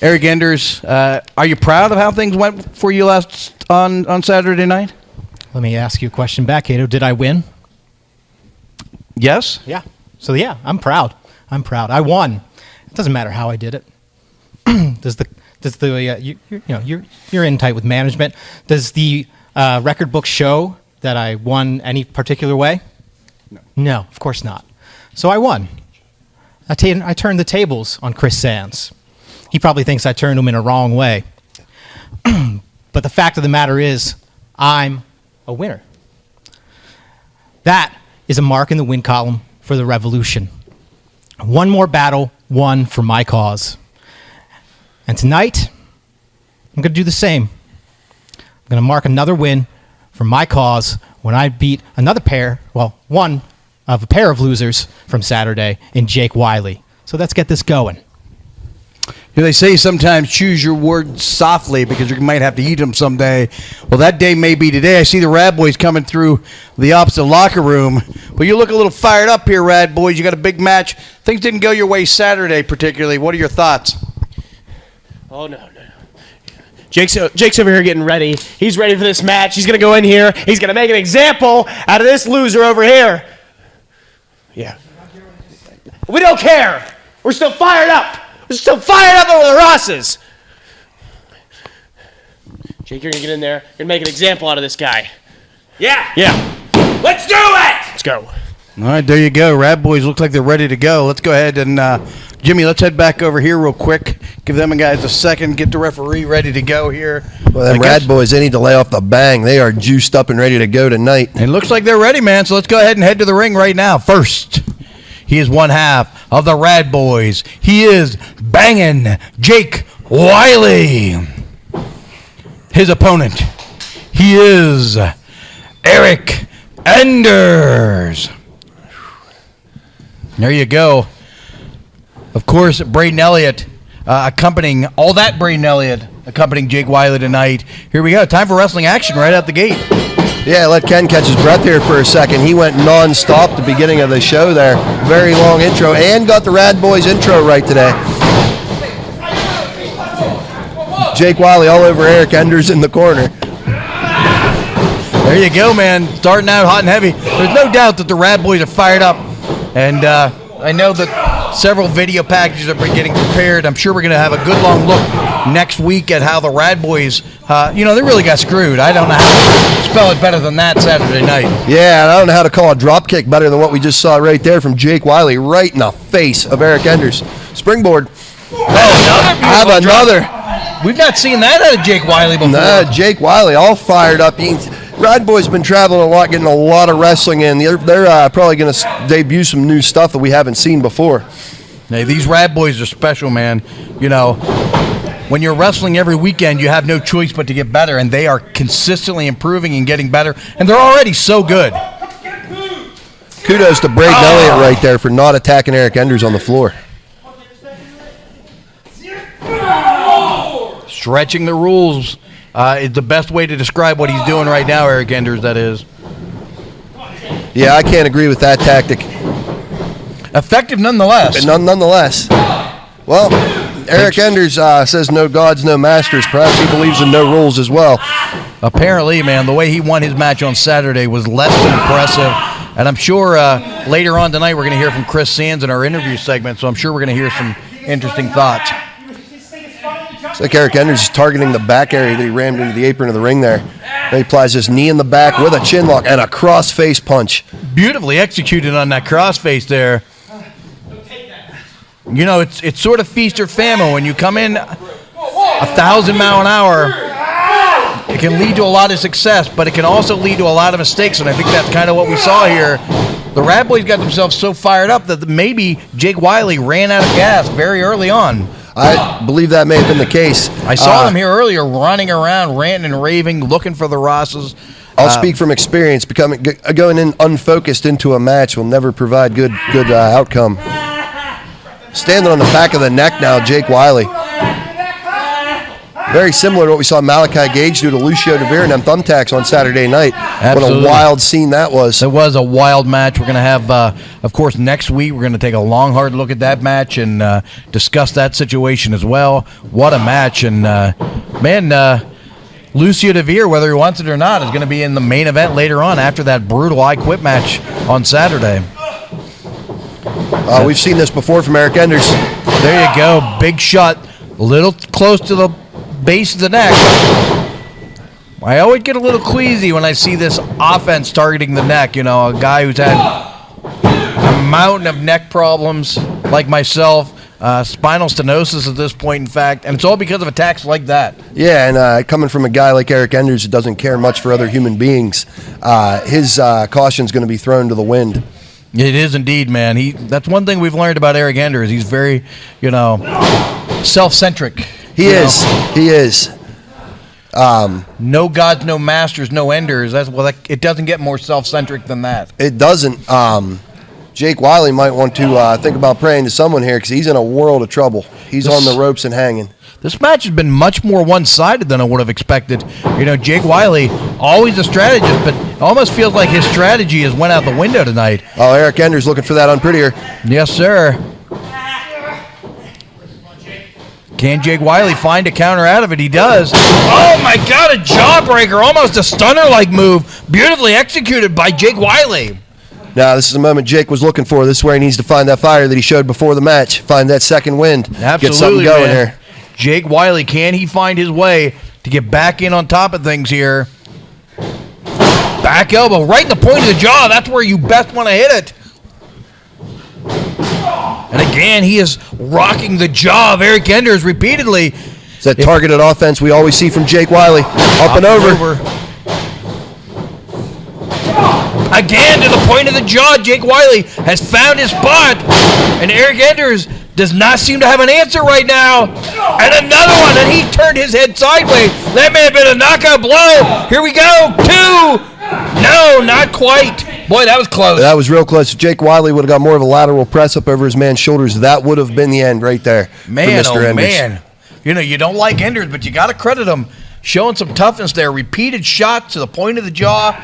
Eric Enders, are you proud of how things went for you last on Saturday night? Let me ask you a question back, Cato. Did I win? Yes. Yeah. So yeah, I'm proud. I won. It doesn't matter how I did it. You're in tight with management. Does the record book show that I won any particular way? No, of course not. So I won. I turned the tables on Chris Sands. He probably thinks I turned him in a wrong way. But the fact of the matter is, I'm a winner. That is a mark in the win column for the Revolution. One more battle won for my cause. And tonight, I'm going to do the same. I'm going to mark another win for my cause when I beat one of a pair of losers from Saturday in Jake Wily. So let's get this going. They say sometimes choose your words softly because you might have to eat them someday. Well, that day may be today. I see the Rad Boys coming through the opposite locker room. But you look a little fired up here, Rad Boys. You got a big match. Things didn't go your way Saturday particularly. What are your thoughts? Oh, no. Jake's over here getting ready. He's ready for this match. He's going to go in here. He's going to make an example out of this loser over here. Yeah. We don't care. We're still fired up. We're still fired up over the Rosses. Jake, you're going to get in there. You're going to make an example out of this guy. Yeah. Let's do it. Let's go. All right, there you go. Rad Boys look like they're ready to go. Let's go ahead and, Jimmy, let's head back over here real quick. Give them guys a second. Get the referee ready to go here. Well, them Rad Boys, they need to lay off the bang. They are juiced up and ready to go tonight. It looks like they're ready, man. So let's go ahead and head to the ring right now. First, he is one half of the Rad Boys. He is banging Jake Wily. His opponent, he is Eric Enders. There you go. Of course, Braden Elliott accompanying Jake Wily tonight. Here we go. Time for wrestling action right out the gate. Yeah, let Ken catch his breath here for a second. He went non-stop at the beginning of the show there. Very long intro, and got the Rad Boys intro right today. Jake Wily all over Eric Enders in the corner. There you go, man. Starting out hot and heavy. There's no doubt that the Rad Boys are fired up. And I know that several video packages are getting prepared. I'm sure we're going to have a good long look next week at how the Rad Boys, they really got screwed. I don't know how to spell it better than that Saturday night. Yeah, and I don't know how to call a drop kick better than what we just saw right there from Jake Wily, right in the face of Eric Enders. Springboard. Have another. We've not seen that out of Jake Wily before. Nah, Jake Wily all fired up. Rad Boys been traveling a lot, getting a lot of wrestling in. They're probably going to debut some new stuff that we haven't seen before. Hey, these Rad Boys are special, man. When you're wrestling every weekend, you have no choice but to get better, and they are consistently improving and getting better, and they're already so good. Kudos to Braden Elliott right there for not attacking Eric Enders on the floor. Stretching the rules is the best way to describe what he's doing right now, Eric Enders, that is. Yeah, I can't agree with that tactic. Effective nonetheless. Nonetheless. Well, Eric Enders says no gods, no masters. Perhaps he believes in no rules as well. Apparently, man, the way he won his match on Saturday was less than impressive. And I'm sure later on tonight we're going to hear from Chris Sands in our interview segment, so I'm sure we're going to hear some interesting thoughts. It's like Eric Enders is targeting the back area that he rammed into the apron of the ring there. And he applies this knee in the back with a chin lock and a cross-face punch. Beautifully executed on that cross-face there. It's sort of feast or famine. When you come in 1,000 mile an hour, it can lead to a lot of success, but it can also lead to a lot of mistakes, and I think that's kind of what we saw here. The Rad Boys got themselves so fired up that maybe Jake Wily ran out of gas very early on. I believe that may have been the case. I saw them here earlier running around, ranting and raving, looking for the Rosses. I'll speak from experience. Going in unfocused into a match will never provide good outcome. Standing on the back of the neck now, Jake Wily. Very similar to what we saw Malachi Gage do to Lucio DeVere and them thumbtacks on Saturday night. Absolutely. What a wild scene that was. It was a wild match. We're going to have, of course, next week, we're going to take a long, hard look at that match and discuss that situation as well. What a match. And, Lucio DeVere, whether he wants it or not, is going to be in the main event later on after that brutal I Quit match on Saturday. We've seen this before from Eric Enders. There you go. Big shot. A little close to the base of the neck. I always get a little queasy when I see this offense targeting the neck. You know, a guy who's had a mountain of neck problems like myself, spinal stenosis at this point, in fact, and it's all because of attacks like that. Yeah, and coming from a guy like Eric Enders who doesn't care much for other human beings, his caution's going to be thrown to the wind. It is indeed, man. That's one thing we've learned about Eric Enders. He's very, self-centric. He is. No gods, no masters, no enders. It doesn't get more self-centric than that. It doesn't. Jake Wily might want to think about praying to someone here because he's in a world of trouble. He's on the ropes and hanging. This match has been much more one-sided than I would have expected. Jake Wily, always a strategist, but it almost feels like his strategy has went out the window tonight. Oh, Eric Enders looking for that unprettier. Yes, sir. Can Jake Wily find a counter out of it? He does. Oh, my God, a jawbreaker. Almost a stunner-like move. Beautifully executed by Jake Wily. Now, this is the moment Jake was looking for. This is where he needs to find that fire that he showed before the match. Find that second wind. Absolutely, get something going man. here. Jake Wily, can he find his way to get back in on top of things here? Back elbow, right in the point of the jaw. That's where you best want to hit it. And again, he is rocking the jaw of Eric Enders repeatedly. It's that targeted offense we always see from Jake Wily. Up and over. Again, to the point of the jaw, Jake Wily has found his spot. And Eric Enders does not seem to have an answer right now. And another one, and he turned his head sideways. That may have been a knockout blow. Here we go, 2. No, not quite. Boy, that was close. That was real close. If Jake Wily would have got more of a lateral press up over his man's shoulders, that would have been the end right there. Man, for Mr. Enders. Man. You don't like Enders, but you got to credit him showing some toughness there. Repeated shots to the point of the jaw.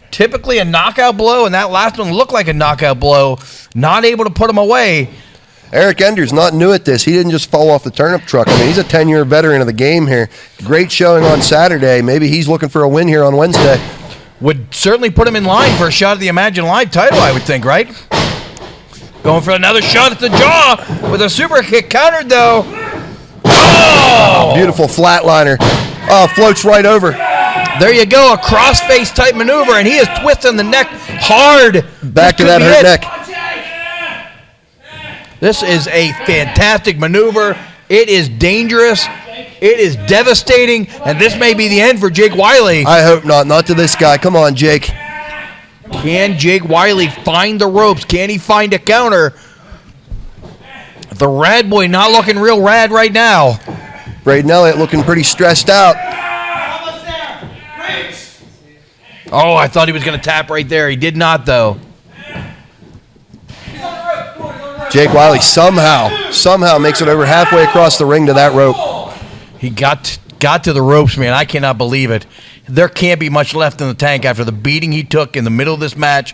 Typically a knockout blow, and that last one looked like a knockout blow. Not able to put him away. Eric Enders not new at this. He didn't just fall off the turnip truck. I mean, he's a 10-year veteran of the game here. Great showing on Saturday. Maybe he's looking for a win here on Wednesday. Would certainly put him in line for a shot at the Imagine Live title, I would think, right? Going for another shot at the jaw with a super kick countered, though. Oh! Beautiful flatliner. Oh, floats right over. There you go, a cross-face type maneuver, and he is twisting the neck hard. Back to that hurt neck. This is a fantastic maneuver. It is dangerous. It is devastating, and this may be the end for Jake Wily. I hope not. Not to this guy. Come on, Jake. Can Jake Wily find the ropes? Can he find a counter? The Rad Boy not looking real rad right now. Braden Elliott looking pretty stressed out. Oh, I thought he was going to tap right there. He did not, though. Jake Wily somehow makes it over halfway across the ring to that rope. He got to the ropes, man. I cannot believe it. There can't be much left in the tank after the beating he took in the middle of this match,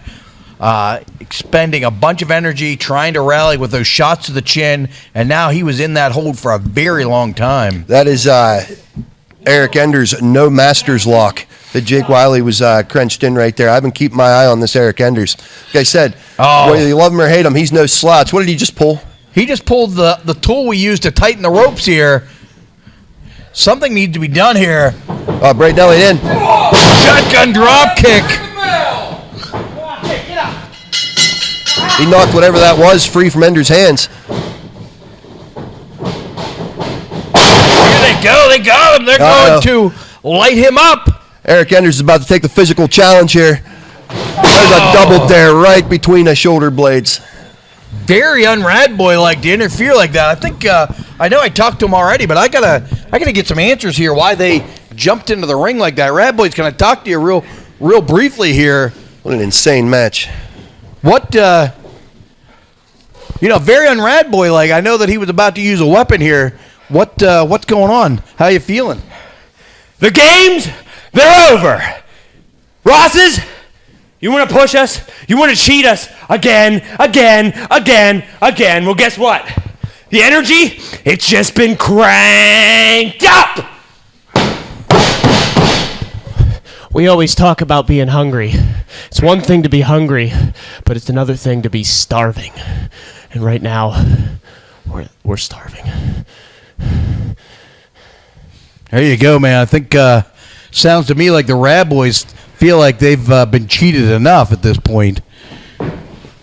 expending a bunch of energy, trying to rally with those shots to the chin, and now he was in that hold for a very long time. That is Eric Enders' no master's lock that Jake Wily was crunched in right there. I've been keeping my eye on this Eric Enders. Like I said, whether you love him or hate him, he's no slouch. What did he just pull? He just pulled the tool we use to tighten the ropes here. Something needs to be done here. Braden Elliott in. Shotgun drop kick. He knocked whatever that was free from Enders' hands. Here they go. They got him. They're going to light him up. Eric Enders is about to take the physical challenge here. There's a double dare right between the shoulder blades. Very un-Rad Boy like to interfere like that. I think I know I talked to him already, but I gotta get some answers here. Why they jumped into the ring like that? Rad Boy's gonna talk to you real briefly here. What an insane match. What very un-Rad Boy like. I know that he was about to use a weapon here. What's going on? How you feeling? The games, they're over. Rosses, you want to push us? You want to cheat us again? Well, guess what? The energy, it's just been cranked up. We always talk about being hungry. It's one thing to be hungry, but it's another thing to be starving. And right now, we're starving. There you go, man. I think sounds to me like the Rad Boys feel like they've been cheated enough at this point.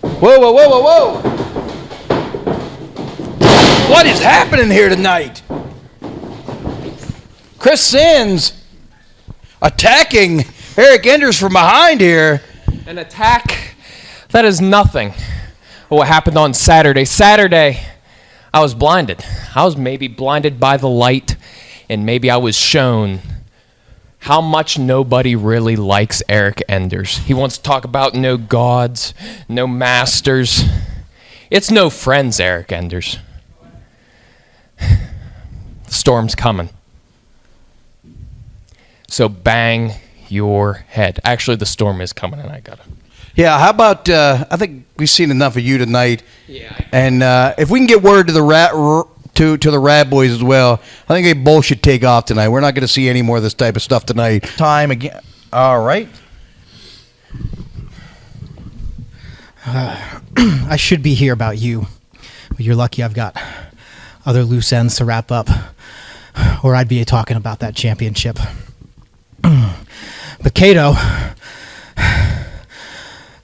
Whoa. What is happening here tonight? Chris Sands attacking Eric Enders from behind here. An attack? That is nothing. What happened on Saturday? Saturday, I was blinded. I was maybe blinded by the light, and maybe I was shown how much nobody really likes Eric Enders. He wants to talk about no gods, no masters. It's no friends, Eric Enders. The storm's coming. So bang your head. Actually, the storm is coming, and I gotta. Yeah, how about, I think we've seen enough of you tonight. Yeah. And if we can get word to the Rad Boys as well, I think they both should take off tonight. We're not going to see any more of this type of stuff tonight. Time again. All right. I should be here about you, but you're lucky I've got other loose ends to wrap up, or I'd be talking about that championship. But Kato,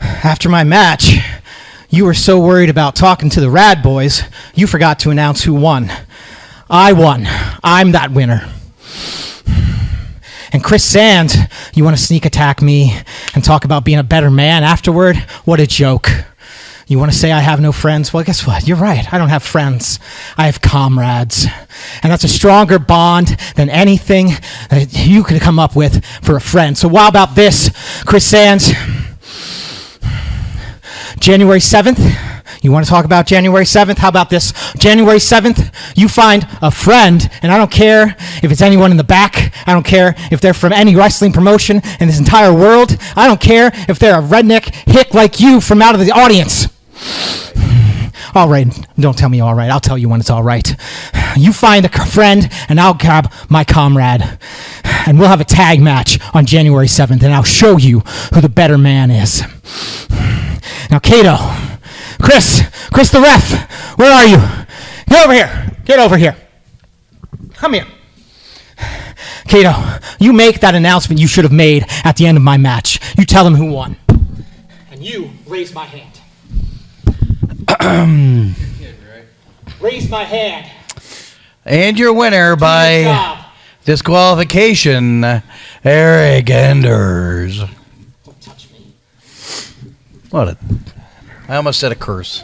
after my match, you were so worried about talking to the Rad Boys, you forgot to announce who won. I won. I'm that winner. And Chris Sands, you want to sneak attack me and talk about being a better man afterward? What a joke. You want to say I have no friends? Well, guess what? You're right. I don't have friends. I have comrades. And that's a stronger bond than anything that you could come up with for a friend. So how about this, Chris Sands? January 7th, you want to talk about January 7th? How about this? January 7th, you find a friend, and I don't care if it's anyone in the back. I don't care if they're from any wrestling promotion in this entire world. I don't care if they're a redneck hick like you from out of the audience. All right, don't tell me all right. I'll tell you when it's all right. You find a friend, and I'll grab my comrade, and we'll have a tag match on January 7th, and I'll show you who the better man is. Now, Kato, Chris the ref, where are you? Get over here. Come here. Kato, you make that announcement you should have made at the end of my match. You tell them who won. And you raise my hand. Raise my hand. And your winner by disqualification, Eric Enders. Don't touch me. I almost said a curse.